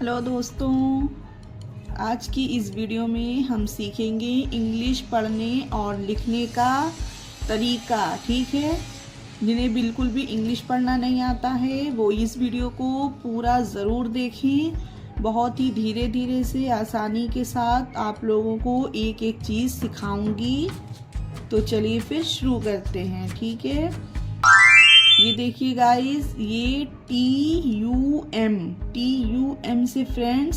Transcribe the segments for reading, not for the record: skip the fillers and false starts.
Hello दोस्तों, आज की इस वीडियो में हम सीखेंगे इंग्लिश पढ़ने और लिखने का तरीका। ठीक है, जिन्हें बिल्कुल भी इंग्लिश पढ़ना नहीं आता है वो इस वीडियो को पूरा ज़रूर देखें। बहुत ही धीरे धीरे से आसानी के साथ आप लोगों को एक एक चीज़ सिखाऊंगी। तो चलिए फिर शुरू करते हैं। ठीक है, ये देखिए गाइस, ये TUM से फ्रेंड्स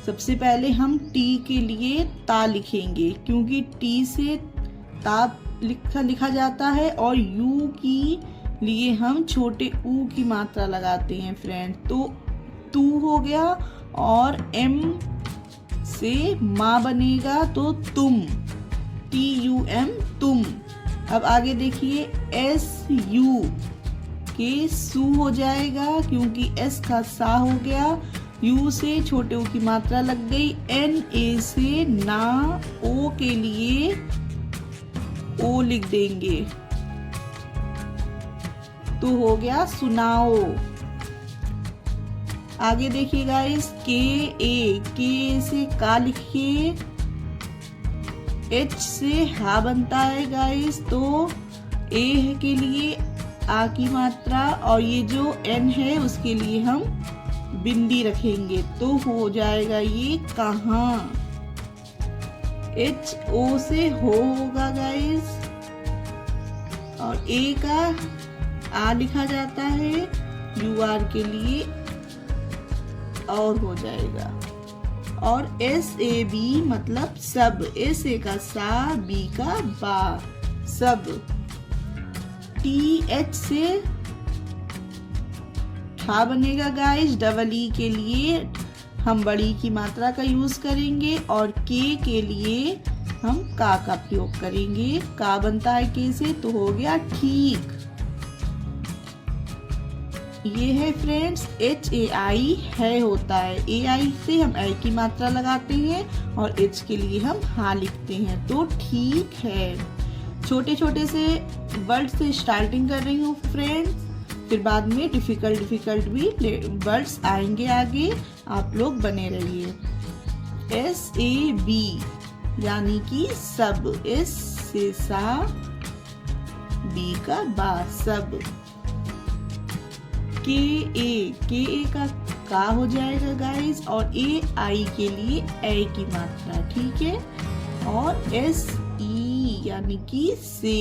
सबसे पहले हम टी के लिए ता लिखेंगे, क्योंकि टी से ता लिखा जाता है और यू की लिए हम छोटे ऊ की मात्रा लगाते हैं फ्रेंड। तो तू हो गया और एम से माँ बनेगा तो तुम, TUM तुम। अब आगे देखिए SU के सू हो जाएगा, क्योंकि एस का सा हो गया, यू से छोटे ओ की मात्रा लग गई, NA से ना, ओ के लिए ओ लिख देंगे तो हो गया सुनाओ। आगे देखिए गाइस, के से का लिखिए, H से हा बनता है गाइस, तो ए के लिए आ की मात्रा और ये जो N है उसके लिए हम बिंदी रखेंगे तो हो जाएगा ये कहाँ। HO से हो होगा गाइस, और ए का आ लिखा जाता है, UR के लिए और हो जाएगा। और SAB मतलब सब, SA का सा, B का बा, सब। TH से ठा बनेगा गाइस, डबल E के लिए हम बड़ी की मात्रा का यूज करेंगे और के लिए हम का प्रयोग करेंगे। का बनता है के से तो हो गया ठीक। ये है फ्रेंड्स HAI है होता है, AI से हम आई की मात्रा लगाते हैं और H के लिए हम हा लिखते हैं तो ठीक है। छोटे छोटे से वर्ड से स्टार्टिंग कर रही हूँ फ्रेंड्स, फिर बाद में डिफिकल्ट भी वर्ड्स आएंगे आगे, आप लोग बने रहिए। SAB यानी कि सब, S से सा, B का बा, सब। KA का हो जाएगा गाइस, और AI के लिए ए की मात्रा, ठीक है। और SE यानी कि से,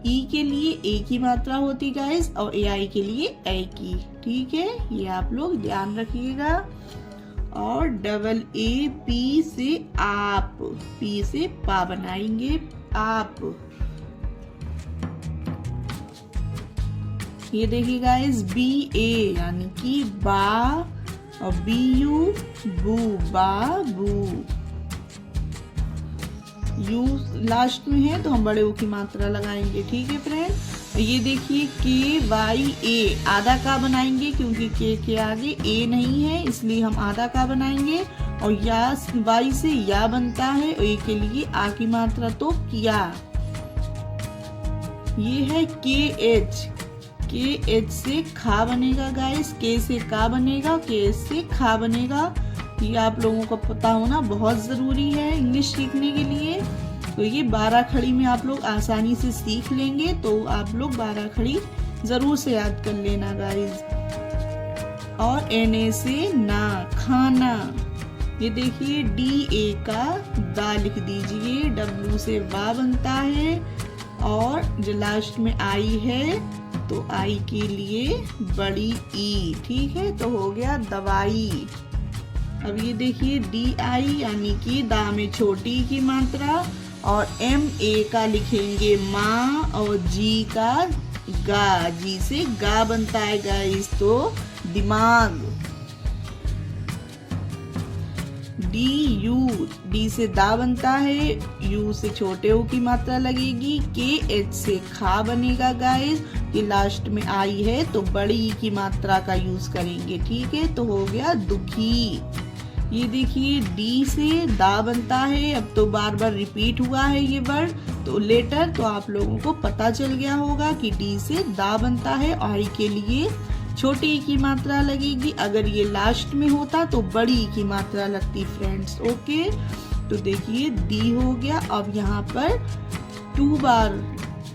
ई के लिए ए की मात्रा होती गाइस और AI के लिए ए की, ठीक है, ये आप लोग ध्यान रखिएगा। और डबल AP से आप, P से पा बनाएंगे आप। ये देखिए गाइस, BA यानी कि बा और BU बू, बा बू। यू लास्ट में है तो हम बड़े ओ की मात्रा लगाएंगे, ठीक है फ्रेंड। ये देखिए KYA आधा का बनाएंगे, क्योंकि के आगे ए नहीं है इसलिए हम आधा का बनाएंगे। और या वाई से या बनता है और ए के लिए आ की मात्रा तो किया। ये है KH से खा बनेगा गाइस, के से का बनेगा, के से खा बनेगा। ये आप लोगों को पता होना बहुत ज़रूरी है इंग्लिश सीखने के लिए। तो ये 12 खड़ी में आप लोग आसानी से सीख लेंगे, तो आप लोग 12 खड़ी ज़रूर से याद कर लेना गाइस। और NA से ना, खाना। ये देखिए DA का दा लिख दीजिए, W से वा बनता है, और जो लास्ट में आई है तो आई के लिए बड़ी ई, ठीक है, तो हो गया दवाई। अब ये देखिए DI यानी कि दा में छोटी की मात्रा, और MA का लिखेंगे माँ, और G का गा, जी से गा बनता है गाइस तो दिमाग। DU, डी से दा बनता है, U से छोटे ओ की मात्रा लगेगी, KH से खा बनेगा गाइस, कि लास्ट में आई है तो बड़ी की मात्रा का यूज करेंगे, ठीक है, तो हो गया दुखी। ये देखिए D से दा बनता है, अब तो बार बार रिपीट हुआ है ये वर्ड तो लेटर, तो आप लोगों को पता चल गया होगा कि D से दा बनता है, आई के लिए छोटी ई की मात्रा लगेगी। अगर ये लास्ट में होता तो बड़ी ई की मात्रा लगती फ्रेंड्स। ओके, तो देखिए दी हो गया। अब यहाँ पर 2 बार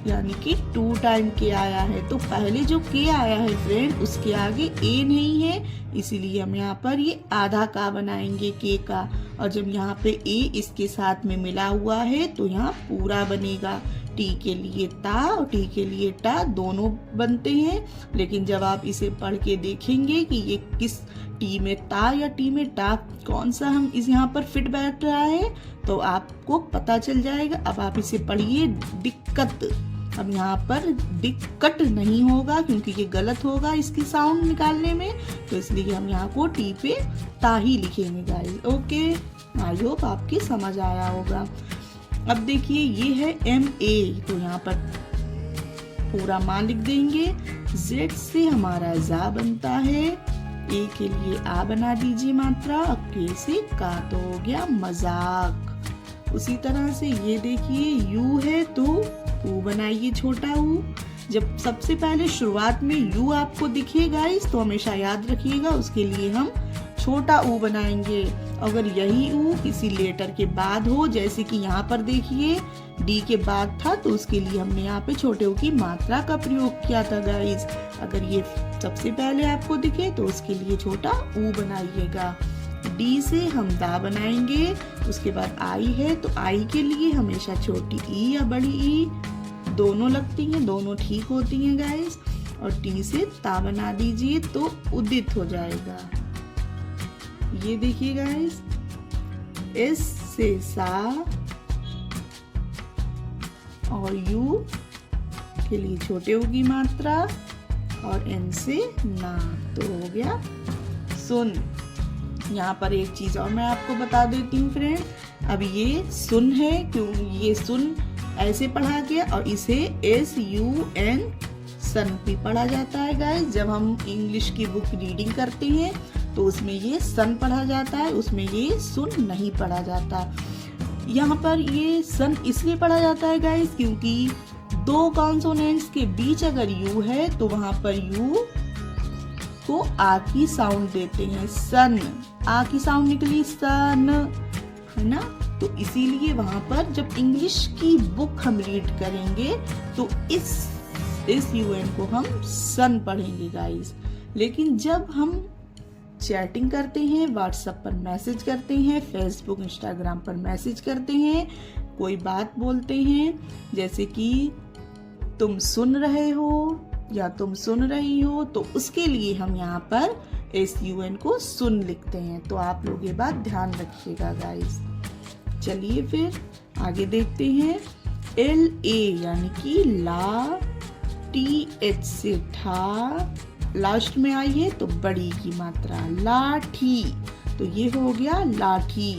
यानी कि 2 टाइम के आया है, तो पहले जो के आया है फ्रेंड उसके आगे ए नहीं है, इसीलिए हम यहाँ पर ये आधा का बनाएंगे के का। और जब यहाँ पे ए इसके साथ में मिला हुआ है तो यहाँ पूरा बनेगा। टी के लिए ता और टी के लिए टा दोनों बनते हैं, लेकिन जब आप इसे पढ़ के देखेंगे कि ये किस टी में ता या टी में टा कौन सा हम इस यहाँ पर फिट बैठ रहा है तो आपको पता चल जाएगा। अब आप इसे पढ़िए दिक्कत। अब यहाँ पर दिक्कत नहीं होगा क्योंकि ये गलत होगा इसकी साउंड निकालने में, तो इसलिए हम यहाँ को टी पे ता ही लिखेंगे गाइस। ओके, आई होप आपकी समझ आया होगा। अब देखिए ये है एम ए, तो यहाँ पर पूरा मान लिख देंगे। जेड से हमारा जा बनता है, ए के लिए आ बना दीजिए मात्रा, अब के से का तो हो गया मजाक। उसी तरह से ये देखिए यू है तो ऊ बनाइए छोटा ऊ। जब सबसे पहले शुरुआत में यू आपको दिखे गाइस तो हमेशा याद रखिएगा उसके लिए हम छोटा ऊ बनाएंगे। अगर यही ऊ किसी लेटर के बाद हो, जैसे कि यहाँ पर देखिए डी के बाद था, तो उसके लिए हमने यहाँ पे छोटे ऊ की मात्रा का प्रयोग किया था गाइस। अगर ये सबसे पहले आपको दिखे तो उसके लिए छोटा ऊ बनाइएगा। डी से हम दा बनाएंगे, उसके बाद आई है तो आई के लिए हमेशा छोटी ई या बड़ी ई दोनों लगती हैं, दोनों ठीक होती हैं गाइस। और टी से ता बना दीजिए तो उदित हो जाएगा। ये देखिए गाइस, एस से सा और यू के लिए छोटे ऊ की मात्रा और एन से ना, तो हो गया सुन। यहाँ पर एक चीज और मैं आपको बता देती हूँ फ्रेंड, अब ये सुन है क्यों ये सुन ऐसे पढ़ा गया और इसे एस यू एन सन भी पढ़ा जाता है गाइस। जब हम इंग्लिश की बुक रीडिंग करते हैं तो उसमें ये सन पढ़ा जाता है, उसमें ये सुन नहीं पढ़ा जाता। यहाँ पर ये सन इसलिए पढ़ा जाता है गाइस क्योंकि 2 कॉन्सोनेंट्स के बीच अगर यू है तो वहां पर यू को आ की साउंड देते हैं। सन आ की साउंड निकली सन, है ना, तो इसीलिए वहां पर जब इंग्लिश की बुक हम रीड करेंगे तो इस यूएन को हम सन पढ़ेंगे गाइस। लेकिन जब हम चैटिंग करते हैं, व्हाट्सएप पर मैसेज करते हैं, फेसबुक इंस्टाग्राम पर मैसेज करते हैं, कोई बात बोलते हैं जैसे कि तुम सुन रहे हो या तुम सुन रही हो, तो उसके लिए हम यहाँ पर SUN को सुन लिखते हैं। तो आप लोग ये बात ध्यान रखिएगा गाइस। चलिए फिर आगे देखते हैं। LA यानी कि ला, TH से ठा लास्ट में आई है तो बड़ी की मात्रा लाठी, तो ये हो गया लाठी।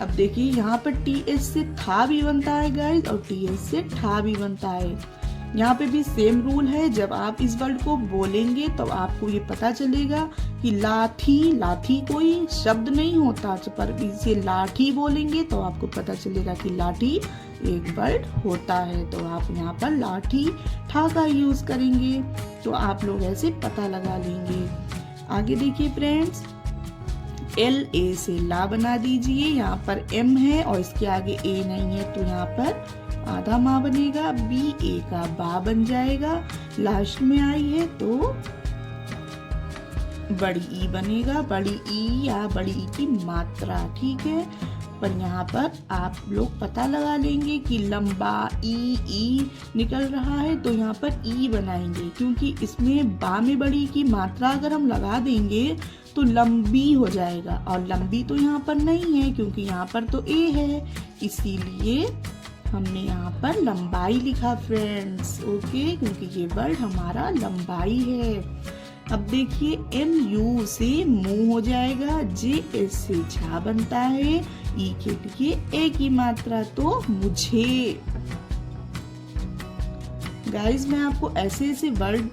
अब देखिए यहाँ पर TH से था भी बनता है गाइस और TH से ठा भी बनता है। यहाँ पे भी सेम रूल है, जब आप इस वर्ड को बोलेंगे तो आपको ये पता चलेगा कि लाठी कोई शब्द नहीं होता, पर इसे लाठी बोलेंगे तो आपको पता चलेगा कि लाठी एक वर्ड होता है। तो आप यहाँ पर लाठी ठा का यूज करेंगे, तो आप लोग ऐसे पता लगा लेंगे। आगे देखिए फ्रेंड्स, LA से ला बना दीजिए। यहाँ पर M है और इसके आगे A नहीं है, तो यहाँ पर आधा माँ बनेगा। BA का बा बन जाएगा। लास्ट में आई है तो बड़ी ई बनेगा, बड़ी ई या बड़ी ई की मात्रा, ठीक है। पर यहाँ पर आप लोग पता लगा लेंगे कि लंबा ई निकल रहा है तो यहाँ पर ई बनाएंगे, क्योंकि इसमें बा में बड़ी की मात्रा अगर हम लगा देंगे तो लंबी हो जाएगा, और लंबी तो यहाँ पर नहीं है क्योंकि यहाँ पर तो ए है, इसीलिए हमने यहाँ पर लंबाई लिखा फ्रेंड्स। ओके, क्योंकि ये वर्ड हमारा लंबाई है। अब देखिए MU से मुंह हो जाएगा, JS से झा बनता है, ई के लिए ए की मात्रा तो मुझे। गाइस मैं आपको ऐसे ऐसे वर्ड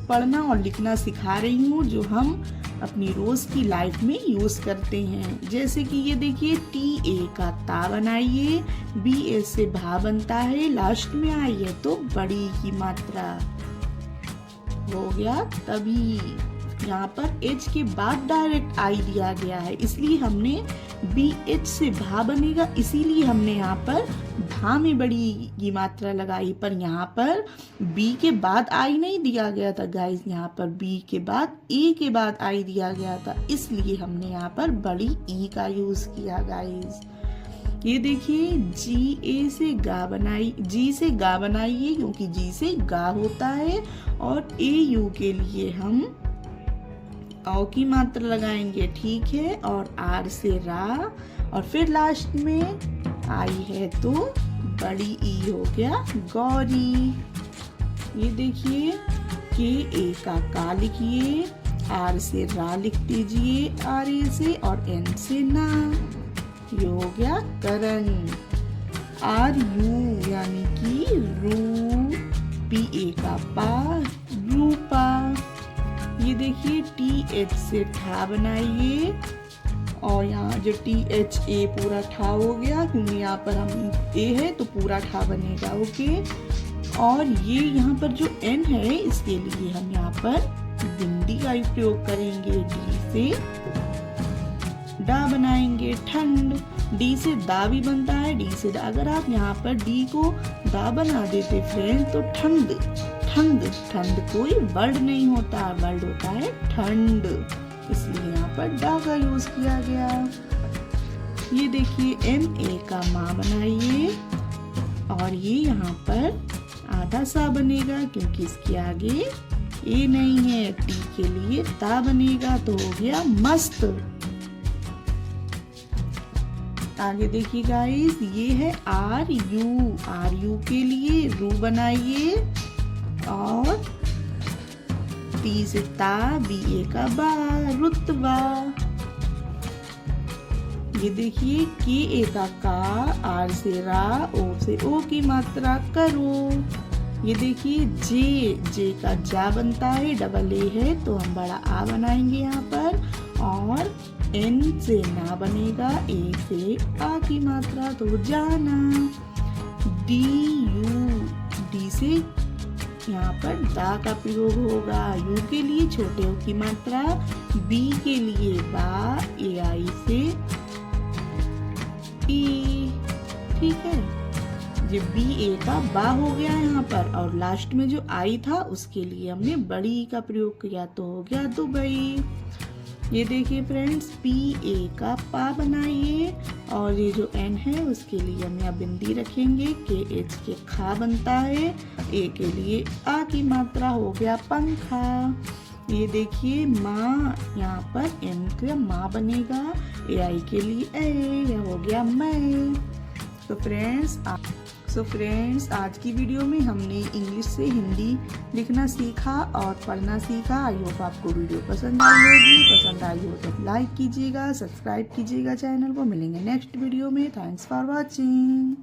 पढ़ना और लिखना सिखा रही हूँ जो हम अपनी रोज की लाइफ में यूज करते हैं। जैसे कि ये देखिए TA का ता बनाइए, BA से भा बनता है, लास्ट में आई है तो बड़ी की मात्रा। हो गया तभी। यहाँ पर एच के बाद डायरेक्ट आई दिया गया है, इसलिए हमने बी एच से भा बनेगा, इसीलिए हमने यहाँ पर भा में बड़ी की मात्रा लगाई। पर यहाँ पर बी के बाद आई नहीं दिया गया था गाइस, यहाँ पर बी के बाद ए के बाद आई दिया गया था, इसलिए हमने यहाँ पर बड़ी ई का यूज किया गाइस। ये देखिए जी ए से गा बनाई, जी से गा बनाइए क्योंकि जी से गा होता है, और ए यू के लिए हम औ की मात्रा लगाएंगे, ठीक है। और आर से रा, और फिर लास्ट में आई है तो बड़ी ई हो गया गौरी। ये देखिए के ए का लिखिए, आर से रा लिख दीजिए आर ए से, और एन से ना, ये हो गया करण। आर यू यानी कि रू, पी ए का पा, रूपा। ये देखिए टी एच से ठा बनाइए, और यहाँ जो टी एच ए पूरा ठा हो गया क्योंकि यहाँ पर हम ए है तो पूरा ठा बनेगा, ओके। और ये यहाँ पर जो एन है इसके लिए हम यहाँ पर बिंदी का प्रयोग करेंगे, डी से डा बनाएंगे ठंड, डी से दा भी बनता है, डी से दा। अगर आप यहाँ पर डी को दा बना देते फ्रेंड तो ठंड, ठंड, ठंड कोई वर्ड नहीं होता, वर्ड होता है ठंड, इसलिए यहाँ पर डा का यूज किया गया। ये देखिए एम ए का माँ बनाइए, और ये यहाँ पर आधा सा बनेगा क्योंकि इसके आगे ए नहीं है, टी के लिए ता बनेगा तो हो गया मस्त। आगे देखिए गाइस, ये है आर यू, आर यू के लिए रू बनाइए, और टी से ता, बी ए का बा, रुतबा। ये देखिए के ए का आर से रा, ओ से ओ की मात्रा करो। ये देखिए जे का जा बनता है, डबल ए है तो हम बड़ा आ बनाएंगे यहाँ पर, और एन से ना बनेगा, ए से आ की मात्रा तो जाना। डी यू, डी से यहाँ पर दा का प्रयोग होगा, यू के लिए छोटे ओ की मात्रा, बी के लिए बा, ए आई से ई, ठीक है। ये बी ए का बा हो गया यहाँ पर, और लास्ट में जो आई था उसके लिए हमने बड़ी का प्रयोग किया तो हो गया दुबई। ये देखिए फ्रेंड्स, पी ए का पा बनाइए, और ये जो एन है उसके लिए हम यहाँ बिंदी रखेंगे, के एच के खा बनता है, ए के लिए आ की मात्रा हो गया पंखा। ये देखिए माँ, यहाँ पर एम का माँ बनेगा, ए आई के लिए ए, यह हो गया मैं। तो फ्रेंड्स आज की वीडियो में हमने इंग्लिश से हिंदी लिखना सीखा और पढ़ना सीखा। आई होप आपको वीडियो पसंद आई होगी, पसंद आई हो तो लाइक कीजिएगा, सब्सक्राइब कीजिएगा चैनल को। मिलेंगे नेक्स्ट वीडियो में। Thanks for watching.